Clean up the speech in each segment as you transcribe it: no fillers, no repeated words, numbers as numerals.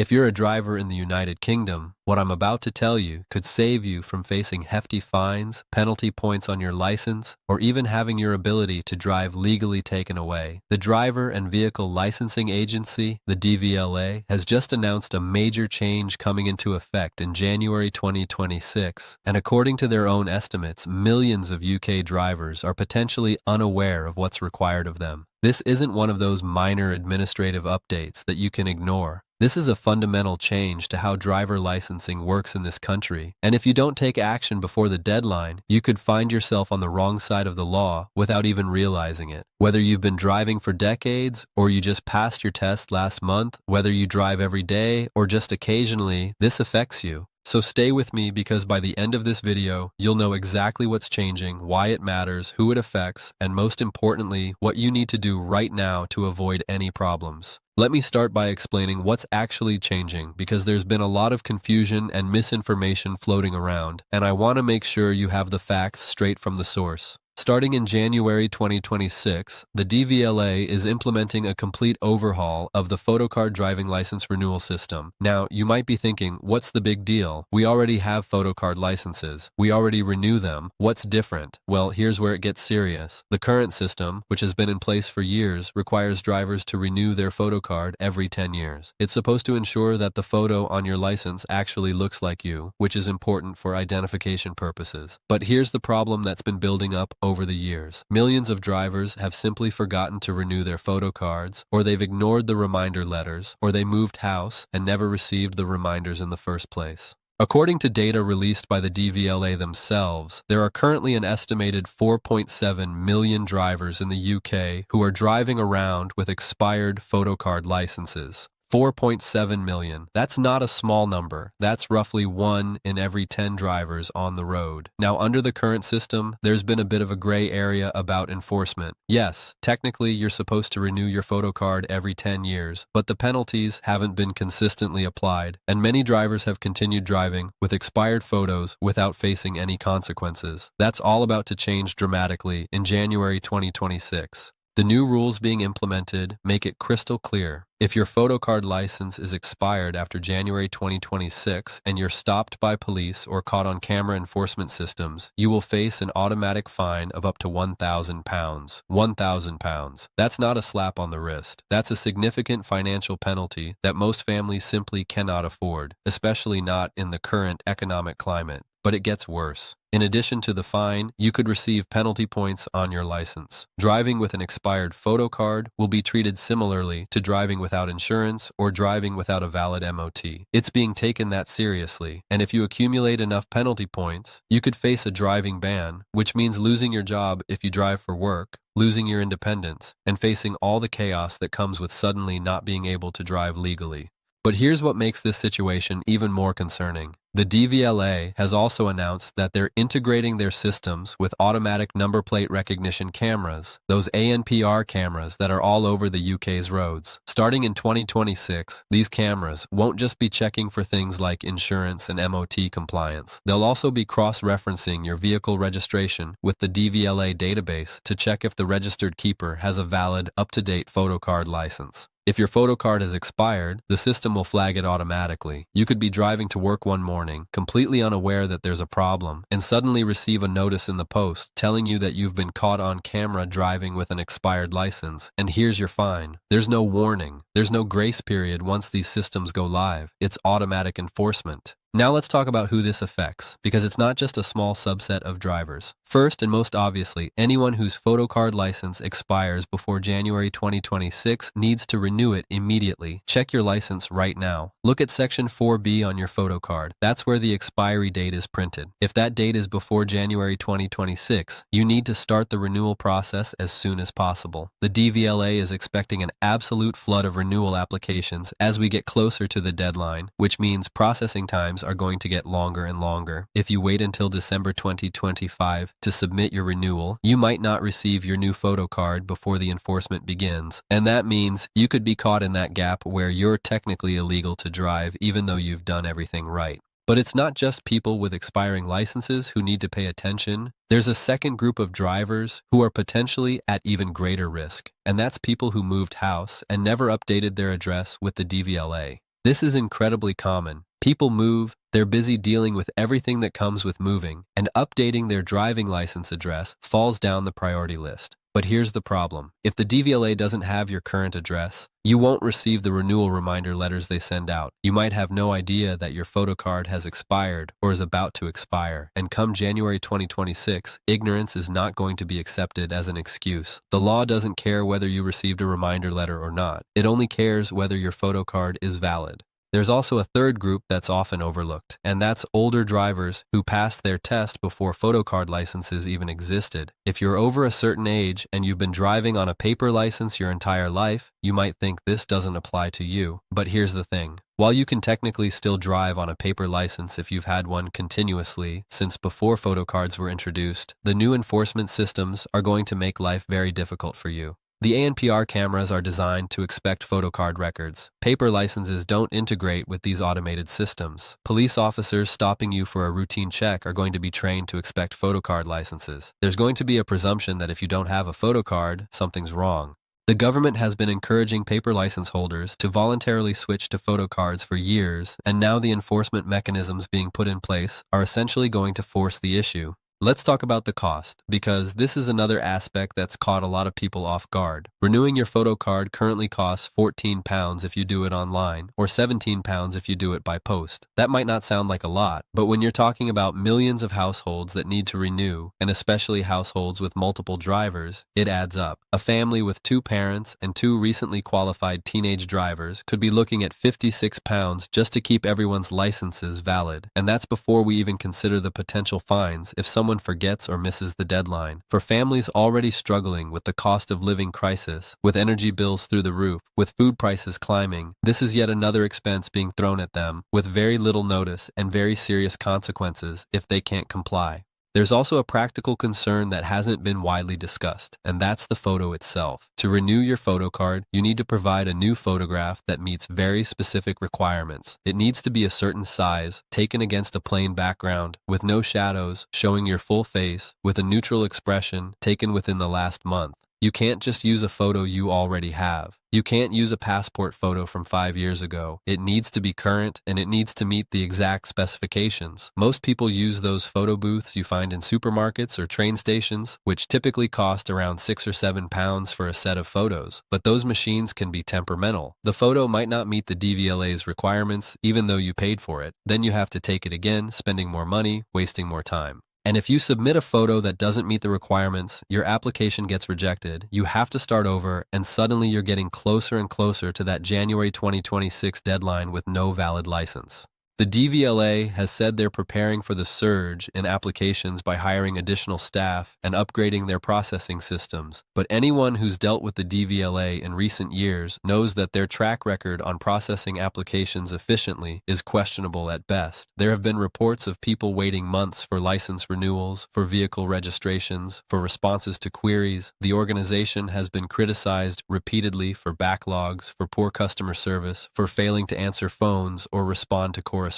If you're a driver in the United Kingdom, what I'm about to tell you could save you from facing hefty fines, penalty points on your license, or even having your ability to drive legally taken away. The Driver and Vehicle Licensing Agency, the DVLA, has just announced a major change coming into effect in January 2026, and according to their own estimates, millions of UK drivers are potentially unaware of what's required of them. This isn't one of those minor administrative updates that you can ignore. This is a fundamental change to how driver licensing works in this country, and if you don't take action before the deadline, you could find yourself on the wrong side of the law without even realizing it. Whether you've been driving for decades, or you just passed your test last month, whether you drive every day, or just occasionally, this affects you. So stay with me because by the end of this video, you'll know exactly what's changing, why it matters, who it affects, and most importantly, what you need to do right now to avoid any problems. Let me start by explaining what's actually changing because there's been a lot of confusion and misinformation floating around, and I want to make sure you have the facts straight from the source. Starting in January 2026, the DVLA is implementing a complete overhaul of the photocard driving license renewal system. Now, you might be thinking, what's the big deal? We already have photocard licenses. We already renew them. What's different? Well, here's where it gets serious. The current system, which has been in place for years, requires drivers to renew their photocard every 10 years. It's supposed to ensure that the photo on your license actually looks like you, which is important for identification purposes. But here's the problem that's been building up over the years. Millions of drivers have simply forgotten to renew their photo cards, or they've ignored the reminder letters, or they moved house and never received the reminders in the first place. According to data released by the DVLA themselves, there are currently an estimated 4.7 million drivers in the UK who are driving around with expired photocard licenses. 4.7 million. That's not a small number. That's roughly 1 in every 10 drivers on the road. Now, under the current system, there's been a bit of a gray area about enforcement. Yes, technically you're supposed to renew your photocard every 10 years, but the penalties haven't been consistently applied, and many drivers have continued driving with expired photos without facing any consequences. That's all about to change dramatically in January 2026. The new rules being implemented make it crystal clear. If your photocard license is expired after January 2026 and you're stopped by police or caught on camera enforcement systems, you will face an automatic fine of up to £1,000. £1,000. That's not a slap on the wrist. That's a significant financial penalty that most families simply cannot afford, especially not in the current economic climate. But it gets worse. In addition to the fine, you could receive penalty points on your license. Driving with an expired photocard will be treated similarly to driving without insurance or driving without a valid MOT. It's being taken that seriously, and if you accumulate enough penalty points, you could face a driving ban, which means losing your job if you drive for work, losing your independence, and facing all the chaos that comes with suddenly not being able to drive legally. But here's what makes this situation even more concerning. The DVLA has also announced that they're integrating their systems with automatic number plate recognition cameras, those ANPR cameras that are all over the UK's roads. Starting in 2026, these cameras won't just be checking for things like insurance and MOT compliance. They'll also be cross-referencing your vehicle registration with the DVLA database to check if the registered keeper has a valid, up-to-date photocard license. If your photocard has expired, the system will flag it automatically. You could be driving to work one morning, completely unaware that there's a problem, and suddenly receive a notice in the post telling you that you've been caught on camera driving with an expired license, and here's your fine. There's no warning. There's no grace period once these systems go live. It's automatic enforcement. Now let's talk about who this affects, because it's not just a small subset of drivers. First and most obviously, anyone whose photocard license expires before January 2026 needs to renew it immediately. Check your license right now. Look at Section 4B on your photocard. That's where the expiry date is printed. If that date is before January 2026, you need to start the renewal process as soon as possible. The DVLA is expecting an absolute flood of renewal applications as we get closer to the deadline, which means processing times are going to get longer and longer. If you wait until December 2025 to submit your renewal, you might not receive your new photocard before the enforcement begins, and that means you could be caught in that gap where you're technically illegal to drive even though you've done everything right. But it's not just people with expiring licenses who need to pay attention. There's a second group of drivers who are potentially at even greater risk, and that's people who moved house and never updated their address with the DVLA. This is incredibly common. People move, they're busy dealing with everything that comes with moving, and updating their driving license address falls down the priority list. But here's the problem. If the DVLA doesn't have your current address, you won't receive the renewal reminder letters they send out. You might have no idea that your photo card has expired or is about to expire. And come January 2026, ignorance is not going to be accepted as an excuse. The law doesn't care whether you received a reminder letter or not. It only cares whether your photo card is valid. There's also a third group that's often overlooked, and that's older drivers who passed their test before photocard licenses even existed. If you're over a certain age and you've been driving on a paper license your entire life, you might think this doesn't apply to you. But here's the thing. While you can technically still drive on a paper license if you've had one continuously since before photocards were introduced, the new enforcement systems are going to make life very difficult for you. The ANPR cameras are designed to expect photocard records. Paper licenses don't integrate with these automated systems. Police officers stopping you for a routine check are going to be trained to expect photocard licenses. There's going to be a presumption that if you don't have a photocard, something's wrong. The government has been encouraging paper license holders to voluntarily switch to photocards for years, and now the enforcement mechanisms being put in place are essentially going to force the issue. Let's talk about the cost, because this is another aspect that's caught a lot of people off guard. Renewing your photo card currently costs £14 if you do it online, or £17 if you do it by post. That might not sound like a lot, but when you're talking about millions of households that need to renew, and especially households with multiple drivers, it adds up. A family with 2 parents and 2 recently qualified teenage drivers could be looking at £56 just to keep everyone's licenses valid, and that's before we even consider the potential fines if someone forgets or misses the deadline. For families already struggling with the cost of living crisis, with energy bills through the roof, with food prices climbing, this is yet another expense being thrown at them with very little notice and very serious consequences if they can't comply. There's also a practical concern that hasn't been widely discussed, and that's the photo itself. To renew your photo card, you need to provide a new photograph that meets very specific requirements. It needs to be a certain size, taken against a plain background, with no shadows, showing your full face, with a neutral expression, taken within the last month. You can't just use a photo you already have. You can't use a passport photo from 5 years ago. It needs to be current, and it needs to meet the exact specifications. Most people use those photo booths you find in supermarkets or train stations, which typically cost around £6 or £7 for a set of photos. But those machines can be temperamental. The photo might not meet the DVLA's requirements, even though you paid for it. Then you have to take it again, spending more money, wasting more time. And if you submit a photo that doesn't meet the requirements, your application gets rejected, you have to start over, and suddenly you're getting closer and closer to that January 2026 deadline with no valid license. The DVLA has said they're preparing for the surge in applications by hiring additional staff and upgrading their processing systems, but anyone who's dealt with the DVLA in recent years knows that their track record on processing applications efficiently is questionable at best. There have been reports of people waiting months for license renewals, for vehicle registrations, for responses to queries. The organization has been criticized repeatedly for backlogs, for poor customer service, for failing to answer phones or respond to correspondence.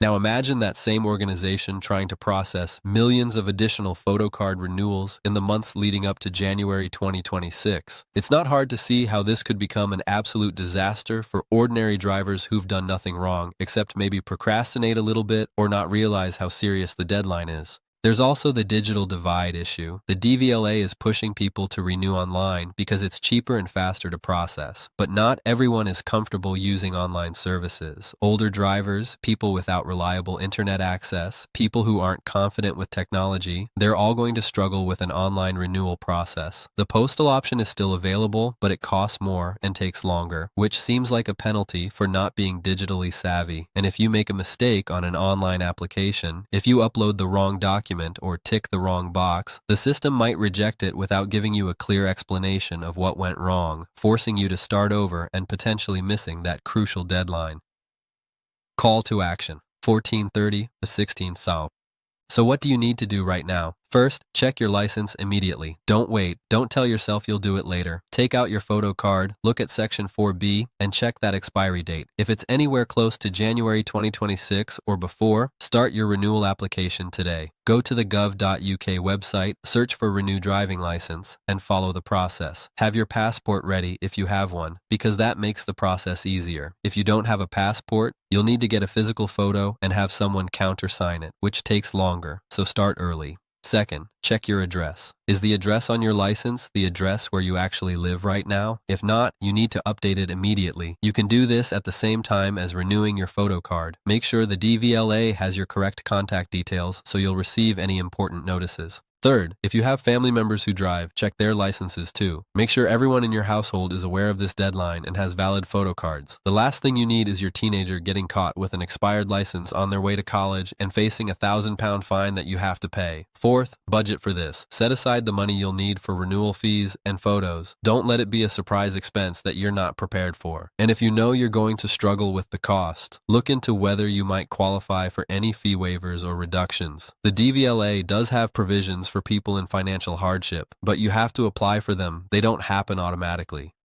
Now imagine that same organization trying to process millions of additional photo card renewals in the months leading up to January 2026. It's not hard to see how this could become an absolute disaster for ordinary drivers who've done nothing wrong, except maybe procrastinate a little bit or not realize how serious the deadline is. There's also the digital divide issue. The DVLA is pushing people to renew online because it's cheaper and faster to process, but not everyone is comfortable using online services. Older drivers, people without reliable internet access, people who aren't confident with technology, they're all going to struggle with an online renewal process. The postal option is still available, but it costs more and takes longer, which seems like a penalty for not being digitally savvy. And if you make a mistake on an online application, if you upload the wrong document or tick the wrong box, the system might reject it without giving you a clear explanation of what went wrong, forcing you to start over and potentially missing that crucial deadline. Call to action. 1430 to 16 South. So what do you need to do right now? First, check your license immediately. Don't wait. Don't tell yourself you'll do it later. Take out your photo card, look at Section 4B, and check that expiry date. If it's anywhere close to January 2026 or before, start your renewal application today. Go to the gov.uk website, search for Renew Driving License, and follow the process. Have your passport ready if you have one, because that makes the process easier. If you don't have a passport, you'll need to get a physical photo and have someone countersign it, which takes longer, so start early. Second, check your address. Is the address on your license the address where you actually live right now? If not, you need to update it immediately. You can do this at the same time as renewing your photo card. Make sure the DVLA has your correct contact details so you'll receive any important notices. Third, if you have family members who drive, check their licenses too. Make sure everyone in your household is aware of this deadline and has valid photo cards. The last thing you need is your teenager getting caught with an expired license on their way to college and facing a £1,000 fine that you have to pay. Fourth, budget for this. Set aside the money you'll need for renewal fees and photos. Don't let it be a surprise expense that you're not prepared for. And if you know you're going to struggle with the cost, look into whether you might qualify for any fee waivers or reductions. The DVLA does have provisions for people in financial hardship, but you have to apply for them. They don't happen automatically.